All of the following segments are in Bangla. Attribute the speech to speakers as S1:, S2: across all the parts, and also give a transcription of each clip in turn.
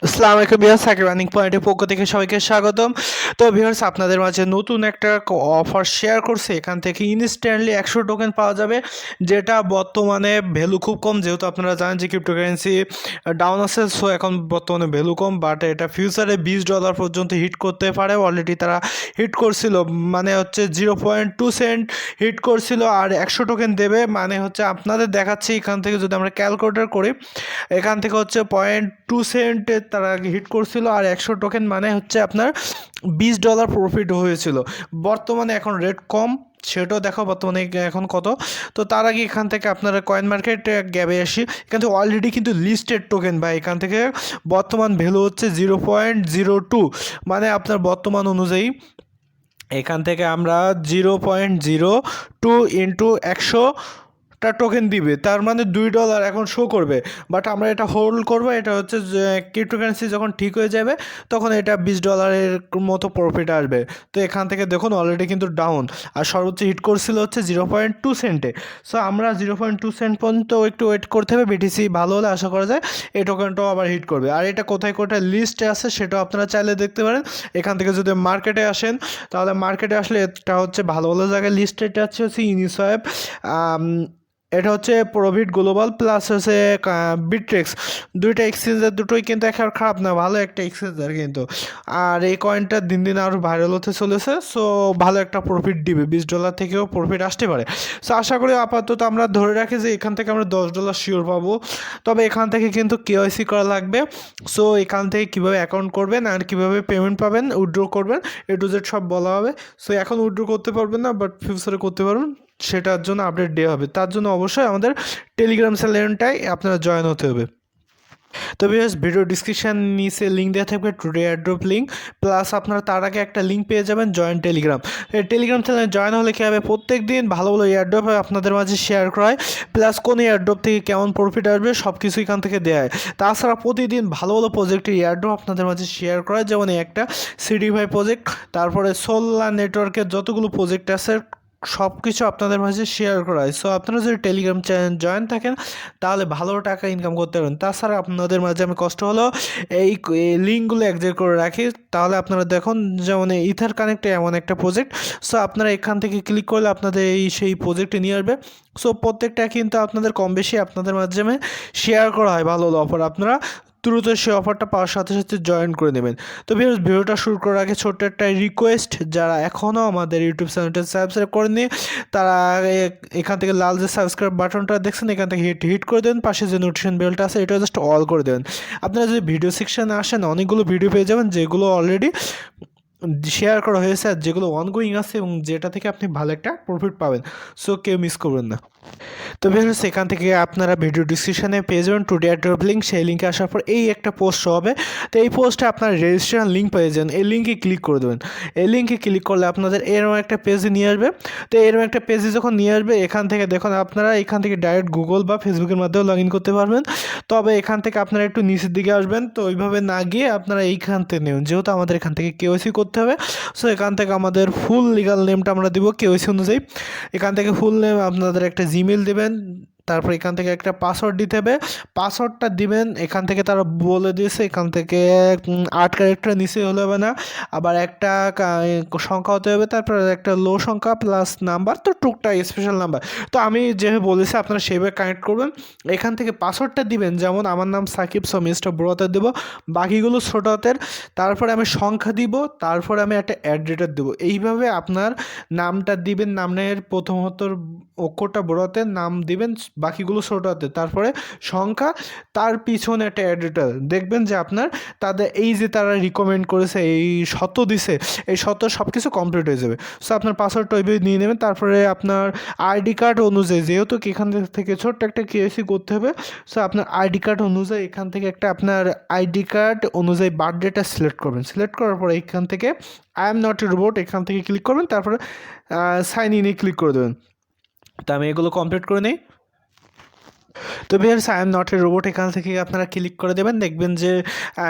S1: আসসালামু আলাইকুম ভিউয়ার্স, সাকিব রানিং পয়েন্টের পক্ষ থেকে সবাইকে স্বাগতম। তো ভিউয়ার্স, আপনাদের মাঝে নতুন একটা অফার শেয়ার করছে। এখান থেকে ইনস্ট্যান্টলি 100 টোকেন পাওয়া যাবে, যেটা বর্তমানে ভ্যালু খুব কম। যেহেতু আপনারা জানেন যে ক্রিপ্টোকারেন্সি ডাউন আছে, সো এখন বর্তমানে ভ্যালু কম, বাট এটা ফিউচারে $20 পর্যন্ত হিট করতে পারে। অলরেডি তারা হিট করছিল, মানে হচ্ছে 0.2 সেন্ট হিট করছিল, আর 100 টোকেন দেবে। মানে হচ্ছে আপনাদের দেখাচ্ছি, এখান থেকে যদি আমরা ক্যালকুলেটর করি, এখান থেকে হচ্ছে 0.2 সেন্টে তারা হিট করছিল, আর 100 টোকেন মানে হচ্ছে আপনার $20 প্রফিট হয়েছিল। বর্তমানে এখন রেট কম, সেটাও দেখো বর্তমানে এখন কত। তো তার আগে এখান থেকে আপনারা কয়েন মার্কেট গ্যাবে আসি। এখান থেকে অলরেডি কিন্তু লিস্টেড টোকেন, বা এখান থেকে বর্তমান ভ্যালু হচ্ছে 0.02, মানে আপনার বর্তমান অনুযায়ী এখান থেকে আমরা 0.02 ইন্টু 100টা টোকেন দিবে, তার মানে $2 এখন শো করবে। বাট আমরা এটা হোল্ড করবো। এটা হচ্ছে যে ক্রিপ্টোকারেন্সি যখন ঠিক হয়ে যাবে তখন এটা $20 মতো প্রফিট আসবে। তো এখান থেকে দেখুন অলরেডি কিন্তু ডাউন, আর সর্বোচ্চ হিট করছিল হচ্ছে 0.2 সেন্টে। সো আমরা 0.2 সেন্ট পর্যন্ত একটু ওয়েট করতে হবে। বিটিসি ভালো হলে আশা করা যায় এই টোকেনটাও আবার হিট করবে। আর এটা কোথায় কোথায় লিস্টে আছে সেটাও আপনারা চাইলে দেখতে পারেন। এখান থেকে যদি মার্কেটে আসেন, তাহলে মার্কেটে আসলে এটা হচ্ছে ভালো ভালো জায়গায় লিস্ট। এটা হচ্ছে ইউনিসোয়েব, এটা হচ্ছে প্রভিট গ্লোবাল, প্লাস হচ্ছে বিট্রেক্স। দুইটা এক্সচেঞ্জের দুটোই কিন্তু এখন খারাপ না, ভালো একটা এক্সচেঞ্জার কিন্তু। আর এই কয়েনটা দিন দিন আরও ভাইরাল হতে চলেছে, সো ভালো একটা প্রফিট দিবে। $20 থেকেও প্রফিট আসতে পারে। সো আশা করি আপাতত আমরা ধরে রাখি যে এখান থেকে আমরা $10 শিওর পাবো। তবে এখান থেকে কিন্তু কেওয়াইসি করা লাগবে। সো এখান থেকে কীভাবে অ্যাকাউন্ট করবেন আর কীভাবে পেমেন্ট পাবেন, উইথড্র করবেন, A to Z সব বলা হবে। সো এখন উইথড্র করতে পারবেন না, বাট ফিউচারে করতে পারবেন, সেটার জন্য আপডেট দেওয়া হবে। তার জন্য অবশ্যই আমাদের টেলিগ্রাম চ্যানেলটাই আপনারা জয়েন হতে হবে। তো ভিউয়ার্স, ভিডিও ডিসক্রিপশন নিচে লিঙ্ক দেওয়া থাকবে, টুডে এয়ারড্রপ লিঙ্ক, প্লাস আপনারা তার আগে একটা লিঙ্ক পেয়ে যাবেন জয়েন টেলিগ্রাম। এই টেলিগ্রাম চ্যানেলে জয়েন হলে কী হবে, প্রত্যেক দিন ভালো ভালো এয়ারড্রপ আপনাদের মাঝে শেয়ার করা হয়, প্লাস কোন এয়ারড্রপ থেকে কেমন প্রফিট আসবে সব কিছু এখান থেকে দেওয়া হয়। তাছাড়া প্রতিদিন ভালো ভালো প্রজেক্টের এয়ারড্রপ আপনাদের মাঝে শেয়ার করা হয়, যেমন এই একটা সিডিফাই প্রজেক্ট, তারপরে সোলার নেটওয়ার্কের যতগুলো প্রজেক্ট আছে সব কিছু আপনাদের মাঝে শেয়ার করা হয়। সো আপনারা যদি টেলিগ্রাম চ্যানেল জয়েন থাকেন তাহলে ভালো টাকা ইনকাম করতে পারবেন। তাছাড়া আপনাদের মাঝে আমি কষ্ট হলো এই লিঙ্কগুলো একজেক্ট করে রাখি, তাহলে আপনারা দেখুন যেমন ইথার কানেক্টে এমন একটা প্রজেক্ট। সো আপনারা এখান থেকে ক্লিক করলে আপনাদের সেই প্রজেক্টে নিয়ে আসবে। সো প্রত্যেকটা কিন্তু আপনাদের কম বেশি আপনাদের মাধ্যমে শেয়ার করা হয় ভালো ভালো অফার। আপনারা দ্রুত সেই অফারটা পাওয়ার সাথে সাথে জয়েন করে নেবেন। তো ভিডিওটা শুরু করার আগে ছোট্ট একটা রিকোয়েস্ট, যারা এখনও আমাদের ইউটিউব চ্যানেলটা সাবস্ক্রাইব করেননি তারা এখান থেকে লাল যে সাবস্ক্রাইব বাটনটা দেখছেন এখান থেকে হিট করে দেবেন। পাশে যে নোটিফিকেশন বেলটা আছে এটা জাস্ট অল করে দেবেন। আপনারা যদি ভিডিও সেকশনে আসেন অনেকগুলো ভিডিও পেয়ে যাবেন, যেগুলো অলরেডি শেয়ার করা হয়েছে আর যেগুলো অনগোয়িং আছে, এবং যেটা থেকে আপনি ভালো একটা প্রফিট পাবেন। সো কেউ মিস করবেন না। তো ভিউয়ার্স, এখান থেকে আপনারা ভিডিও ডিসক্রিপশনে পেয়ে যাবেন টুডে এয়ারড্রপ লিঙ্ক। সেই লিঙ্কে আসার পর এই একটা পোস্ট হবে। তো এই পোস্টে আপনার রেজিস্ট্রেশন লিঙ্ক পেয়ে যাবেন, এই লিঙ্কে ক্লিক করে দেবেন। এই লিঙ্কে ক্লিক করলে আপনাদের এরকম একটা পেজে নিয়ে আসবে। তো এরকম একটা পেজে যখন নিয়ে আসবে, এখান থেকে দেখুন আপনারা এখান থেকে ডাইরেক্ট গুগল বা ফেসবুকের মাধ্যমেও লগ ইন করতে পারবেন। তবে এখান থেকে আপনারা একটু নিচের দিকে আসবেন, তো ওইভাবে না গিয়ে আপনারা এইখান থেকে নেবেন, যেহেতু আমাদের এখান থেকে কেওয়াইসি করতে হবে। সো এখান থেকে আমাদের ফুল লিগাল নেমটা আমরা দিব কেওয়াইসি অনুযায়ী। এখান থেকে ফুল নেম আপনাদের একটা জিমেল দেবেন, তারপর এখান থেকে একটা পাসওয়ার্ড দিতে হবে। পাসওয়ার্ডটা দিবেন, এখান থেকে তারা বলে দিয়েছে এখান থেকে 8 ক্যারেক্টার নিচে হলে হবে না, আবার একটা সংখ্যা হতে হবে, তারপর একটা লো সংখ্যা প্লাস নাম্বার, তো টুকটা স্পেশাল নাম্বার। তো আমি যেভাবে বলেছি আপনারা সেভাবে কানেক্ট করবেন। এখান থেকে পাসওয়ার্ডটা দিবেন, যেমন আমার নাম সাকিব, সো মিস্টার বড় হাতের দেবো, বাকিগুলো ছোট হাতের, তারপরে আমি সংখ্যা দিব, তারপরে আমি একটা অ্যাড্রেটার দেবো। এইভাবে আপনার নামটা দিবেন, নামের প্রথমত অক্ষরটা বড় হাতের, নাম দিবেন, বাকিগুলো ছোট হাতে, তারপরে সংখ্যা, তার পিছনে একটা অ্যাড্রেটার। দেখবেন যে আপনার তাদের এই যে তারা রিকমেন্ড করেছে, এই শত দিছে, এই শত সব কিছু কমপ্লিট হয়ে যাবে। সো আপনার পাসওয়ার্ডটা ওইভাবে নিয়ে নেবেন। তারপরে আপনার আইডি কার্ড অনুযায়ী, যেহেতু এখান থেকে ছোট্ট একটা কেওয়াইসি করতে হবে, সো আপনার আইডি কার্ড অনুযায়ী এখান থেকে একটা আপনার আইডি কার্ড অনুযায়ী বার্থডেটা সিলেক্ট করবেন। সিলেক্ট করার পরে এখান থেকে I am not a robot এখান থেকে ক্লিক করবেন, তারপরে সাইন ইনে ক্লিক করে দেবেন। তা আমি এগুলো কমপ্লিট করে নিই। তো viewers I am not a robot এখান থেকে আপনারা ক্লিক করে দেবেন, দেখবেন যে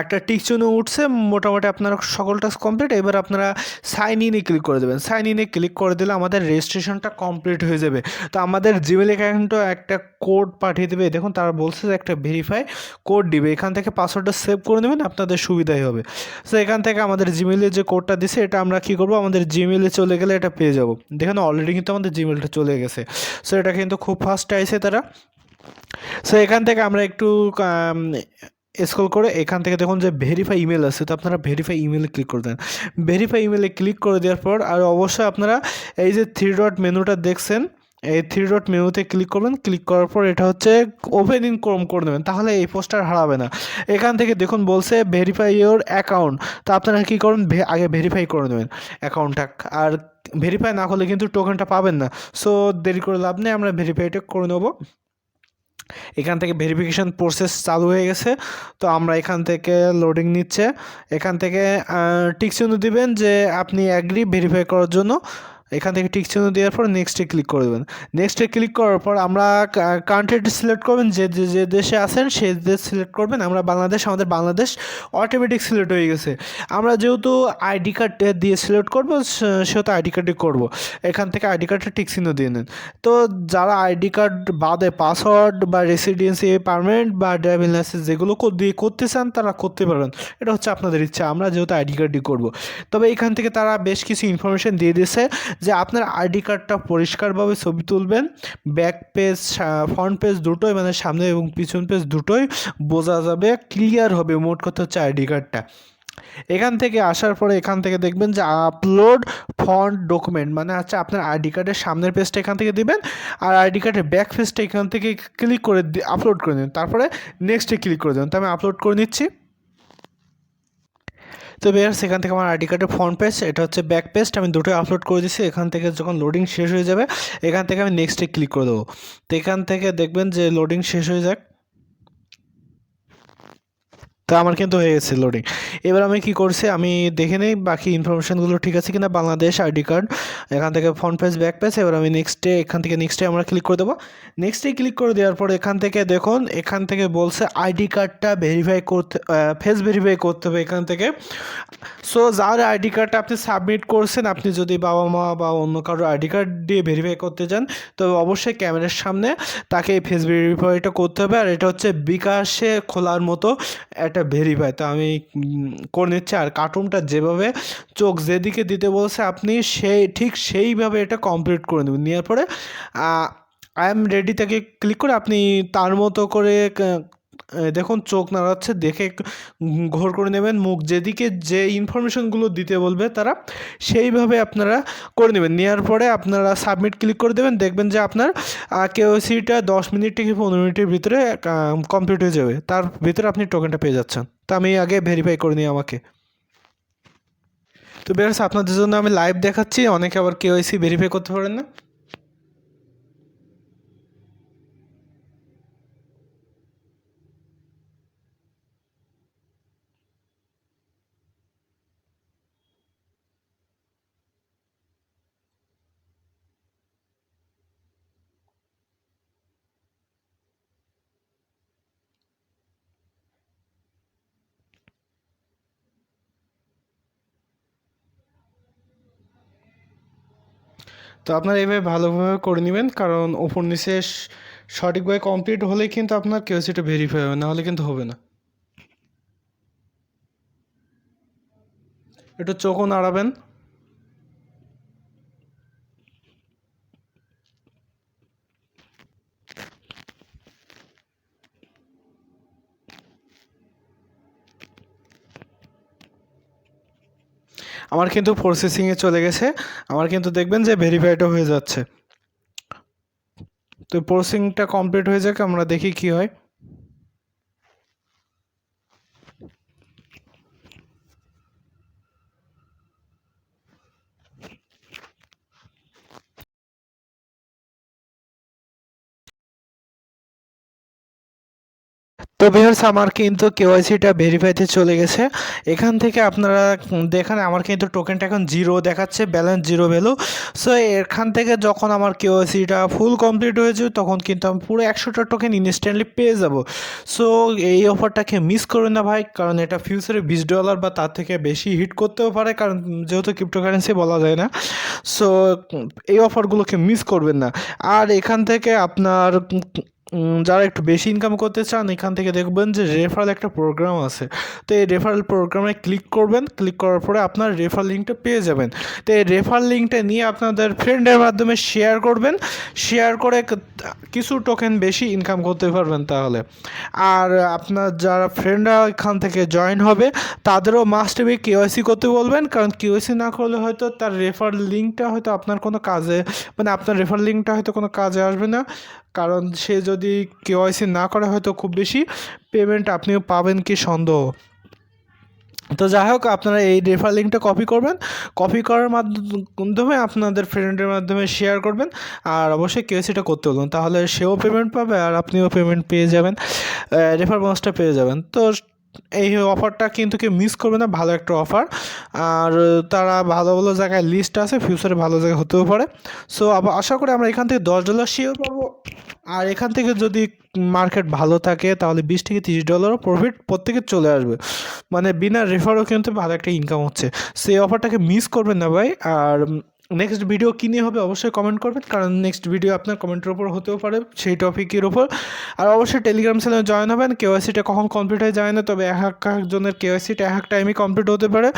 S1: একটা টিক চিহ্ন উঠছে। মোটামুটি আপনার সকল টাস্ক কমপ্লিট। এবার আপনারা সাইন ইনে ক্লিক করে দেবেন। সাইন ইনে ক্লিক করে দিলে আমাদের রেজিস্ট্রেশনটা কমপ্লিট হয়ে যাবে। তো আমাদের জিমেল অ্যাকাউন্টে একটা কোড পাঠিয়ে দেবে, দেখুন তারা বলছে যে একটা ভেরিফাই কোড দিবে। এখান থেকে পাসওয়ার্ডটা সেভ করে নেবেন, আপনাদের সুবিধাই হবে। সো এখান থেকে আমাদের জিমেলে যে কোডটা দিছে এটা আমরা কী করবো, আমাদের জিমেলে চলে গেলে এটা পেয়ে যাবো। দেখুন অলরেডি কিন্তু আমাদের জিমেলটা চলে গেছে। সো এটা কিন্তু খুব ফাস্ট আইছে তারা। সো এখান থেকে আমরা একটু স্ক্রল করে এখান থেকে দেখুন যে ভেরিফাই ইমেল আছে, তো আপনারা ভেরিফাই ইমেলে ক্লিক করে দেন। ভেরিফাই ইমেলে ক্লিক করে দেওয়ার পর আর অবশ্যই আপনারা এই যে থ্রি ডট মেনুটা দেখছেন, এই থ্রি ডট মেনুতে ক্লিক করবেন। ক্লিক করার পর এটা হচ্ছে ওপেন ইন ক্রোম করে নেবেন, তাহলে এই পোস্টার হারাবে না। এখান থেকে দেখুন বলছে ভেরিফাই ইওর অ্যাকাউন্ট, তো আপনারা কী করুন, আগে ভেরিফাই করে নেবেন অ্যাকাউন্টটা। আর ভেরিফাই না করলে কিন্তু টোকেনটা পাবেন না। সো দেরি করে লাভ নেই, আমরা ভেরিফাইটা করে নেবো। এখান থেকে ভেরিফিকেশান প্রসেস চালু হয়ে গেছে। তো আমরা এখান থেকে লোডিং নিচ্ছে। এখান থেকে টিক চিহ্ন দিবেন যে আপনি অ্যাগ্রি ভেরিফাই করার জন্য। এখান থেকে টিক চিহ্ন দেওয়ার পর নেক্সটে ক্লিক করে দেবেন। নেক্সটে ক্লিক করার পর আমরা কান্ট্রিটি সিলেক্ট করবেন, যে দেশে আছেন সেই দেশ সিলেক্ট করবেন। আমরা বাংলাদেশ, আমাদের বাংলাদেশ অটোমেটিক সিলেক্ট হয়ে গেছে। আমরা যেহেতু আইডি কার্ড দিয়ে সিলেক্ট করবো, সেহেতু আইডি কার্ডে করবো। এখান থেকে আইডি কার্ডটা টিক চিহ্ন দিয়ে নেন। তো যারা আইডি কার্ড বাদে পাসওয়ার্ড বা রেসিডেন্সি পারমানেন্ট বা ড্রাইভিং লাইসেন্স যেগুলো দিয়ে করতে চান তারা করতে পারবেন, এটা হচ্ছে আপনাদের ইচ্ছা। আমরা যেহেতু আইডি কার্ডই করবো। তবে এখান থেকে তারা বেশ কিছু ইনফরমেশন দিয়ে দিয়েছে যে আপনার আইডি কার্ডটা পরিষ্কারভাবে ছবি তুলবেন। ব্যাক পেজ ফ্রন্ট পেজ দুটোই, মানে সামনে এবং পিছন পেজ দুটোই বোঝা যাবে, ক্লিয়ার হবে। মোট কথা হচ্ছে আইডি কার্ডটা। এখান থেকে আসার পরে এখান থেকে দেখবেন যে আপলোড ফন্ট ডকুমেন্ট, মানে হচ্ছে আপনার আইডি কার্ডের সামনের পেজটা এখান থেকে দিবেন, আর আইডি কার্ডের ব্যাক পেজটা এখান থেকে ক্লিক করে আপলোড করে দিন। তারপরে নেক্সটে ক্লিক করে দেবেন। তো আমি আপলোড করে নিচ্ছি। তো বের সেখান থেকে আমার আইডি কার্ডের ফ্রন্ট পেজ, এটা হচ্ছে ব্যাক পেজটা আমি দুটোই আপলোড করে দিচ্ছি। এখান থেকে যখন লোডিং শেষ হয়ে যাবে এখান থেকে আমি নেক্সটে ক্লিক করে দেবো। তো এখান থেকে দেখবেন যে লোডিং শেষ হয়ে যাক। তো আমার কিন্তু হয়ে গেছে লোডিং। এবার আমি কি করছি, আমি দেখে নেই বাকি ইনফরমেশানগুলো ঠিক আছে কিনা। বাংলাদেশ আইডি কার্ড, এখান থেকে ফ্রন্ট পেজ ব্যাক পেজ। এবার আমি নেক্সটে, এখান থেকে নেক্সটে আমরা ক্লিক করে দেবো। নেক্সটে ক্লিক করে দেওয়ার পর এখান থেকে দেখুন, এখান থেকে বলছে আইডি কার্ডটা ভেরিফাই করতে, ফেস ভেরিফাই করতে হবে এখান থেকে। সো যার আইডি কার্ডটা আপনি সাবমিট করছেন, আপনি যদি বাবা মা বা অন্য কারোর আইডি কার্ড দিয়ে ভেরিফাই করতে চান, তো অবশ্যই ক্যামেরার সামনে তাকে এই ফেস ভেরিফাইটা করতে হবে। আর এটা হচ্ছে বিকাশে খোলার মতো একটা ভেরিফাই। তো আমি করে নিচ্ছি। আর কার্টুনটা যেভাবে চোখ যেদিকে দিতে বলছে আপনি ঠিক সেইভাবে এটা কমপ্লিট করে নেবেন। নেওয়ার পরে আই এম রেডি থেকে ক্লিক করে আপনি তার মতো করে দেখুন চোখ নাড়াচ্ছে, দেখে ঘোর করে নেবেন। মুখ যেদিকে যে ইনফরমেশনগুলো দিতে বলবে তারা সেইভাবে আপনারা করে নেবেন। নেওয়ার পরে আপনারা সাবমিট ক্লিক করে দেবেন। দেখবেন যে আপনার কেওয়াইসিটা 10 মিনিট থেকে 15 মিনিটের ভিতরে কমপ্লিট হয়ে যাবে। তার ভিতরে আপনি টোকেনটা পেয়ে যাচ্ছেন। তো আমি আগে ভেরিফাই করে নিই আমাকে। তো বেরোস আপনাদের জন্য আমি লাইভ দেখাচ্ছি, অনেকে আবার কেওয়াইসি ভেরিফাই করতে পারেন না। তো আপনারা এইভাবে ভালোভাবে করে নেবেন, কারণ ওপর নিচে সঠিকভাবে কমপ্লিট হলেই কিন্তু আপনার কেওয়াইসিটা ভেরিফাই হবে, না হলে কিন্তু হবে না। একটু চোখও নাড়াবেন। আমার কিন্তু প্রসেসিংয়ে চলে গেছে। আমার কিন্তু দেখবেন যে ভেরিফাইডও হয়ে যাচ্ছে। তো প্রসেসিংটা কমপ্লিট হয়ে যাক, আমরা দেখি কি হয়। তো ভিউয়ার্স আমার কিন্তু কেওয়াইসিটা ভেরিফাইতে চলে গেছে। এখান থেকে আপনারা দেখেন আমার কিন্তু টোকেনটা এখন 0 দেখাচ্ছে, ব্যালেন্স 0 ভ্যালু। সো এখান থেকে যখন আমার কেওয়াইসিটা ফুল কমপ্লিট হয়ে যাবে তখন কিন্তু আমি পুরো 100টা টোকেন ইনস্ট্যান্টলি পেয়ে যাব। সো এই অফারটাকে মিস করবেন না ভাই, কারণ এটা ফিউচারে $20 বা তার থেকে বেশি হিট করতেও পারে, কারণ যেহেতু ক্রিপ্টোকারেন্সি বলা যায় না। সো এই অফারগুলোকে মিস করবেন না। আর এখান থেকে আপনার যারা একটু বেশি ইনকাম করতে চান এখান থেকে দেখবেন যে রেফারেল একটা প্রোগ্রাম আছে। তো এই রেফারেল প্রোগ্রামে ক্লিক করবেন, ক্লিক করার পরে আপনার রেফার লিঙ্কটা পেয়ে যাবেন। তো এই রেফার লিঙ্কটা নিয়ে আপনাদের ফ্রেন্ডের মাধ্যমে শেয়ার করবেন, শেয়ার করে কিছু টোকেন বেশি ইনকাম করতে পারবেন তাহলে। আর আপনার যারা ফ্রেন্ডরা এখান থেকে জয়েন হবে তাদেরও মাস্ট বি কেওয়াইসি করতে বলবেন, কারণ কেওয়াইসি না করলে হয়তো তার রেফার লিঙ্কটা হয়তো আপনার কোনো কাজে, মানে আপনার রেফার লিঙ্কটা হয়তো কোনো কাজে আসবে না, কারণ সে যদি কেওয়াইসি না করে হয়তো খুব বেশি পেমেন্ট আপনিও পাবেন কি সন্দেহ। তো যাই হোক আপনারা এই রেফার লিঙ্কটা কপি করবেন, কপি করার মাধ্যমে আপনাদের ফ্রেন্ডের মাধ্যমে শেয়ার করবেন, আর অবশ্যই কেওয়াইসিটা করতে বলুন, তাহলে সেও পেমেন্ট পাবে আর আপনিও পেমেন্ট পেয়ে যাবেন, রেফার বোনাসটা পেয়ে যাবেন। তো এই অফারটা কিন্তু কেউ মিস করবে না, ভালো একটা অফার। আর তারা ভালো ভালো জায়গায় লিস্ট আছে, ফিউচারে ভালো জায়গায় হতেও পারে। সো আশা করি আমরা এখান থেকে $10 শিওর পাবো। আর এখান থেকে যদি মার্কেট ভালো থাকে তাহলে $20 থেকে $30 প্রফিট প্রত্যেকের চলে আসবে, মানে বিনা রেফারও কিন্তু ভালো একটা ইনকাম হচ্ছে। সেই অফারটাকে মিস করবেন না ভাই। আর নেক্সট ভিডিও কী নিয়ে হবে অবশ্যই কমেন্ট করবেন, কারণ নেক্সট ভিডিও আপনার কমেন্টের ওপর হতেও পারে সেই টপিকের ওপর। আর অবশ্যই টেলিগ্রাম চ্যানেলে জয়েন হবেন। কেওয়াইসিটা কখন কমপ্লিট হয়ে যায় না, তবে একজনের কেওয়াইসিটা এক টাইমে কমপ্লিট হতে পারে।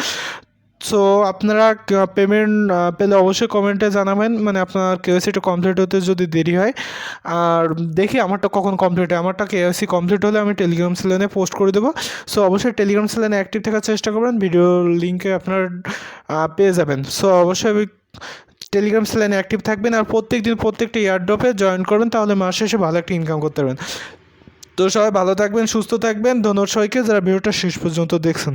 S1: সো আপনারা পেমেন্ট পেলে অবশ্যই কমেন্টে জানাবেন, মানে আপনার কেওয়াইসিটা কমপ্লিট হতে যদি দেরি হয়। আর দেখি আমারটা কখন কমপ্লিট হয়, আমারটা কেওয়াইসি কমপ্লিট হলে আমি টেলিগ্রাম চ্যানেলে পোস্ট করে দেবো। সো অবশ্যই টেলিগ্রাম চ্যানেলে অ্যাক্টিভ থাকার চেষ্টা করবেন, ভিডিও লিঙ্কে আপনার পেয়ে যাবেন। সো অবশ্যই টেলিগ্রাম চ্যানেলে অ্যাক্টিভ থাকবেন আর প্রত্যেক দিন প্রত্যেকটা এয়ারড্রপে জয়েন করবেন, তাহলে মাস শেষে ভালো একটা ইনকাম করতে পারবেন। তো সবাই ভালো থাকবেন, সুস্থ থাকবেন। ধন্যবাদ সবাইকে যারা ভিডিওটা শেষ পর্যন্ত দেখছেন।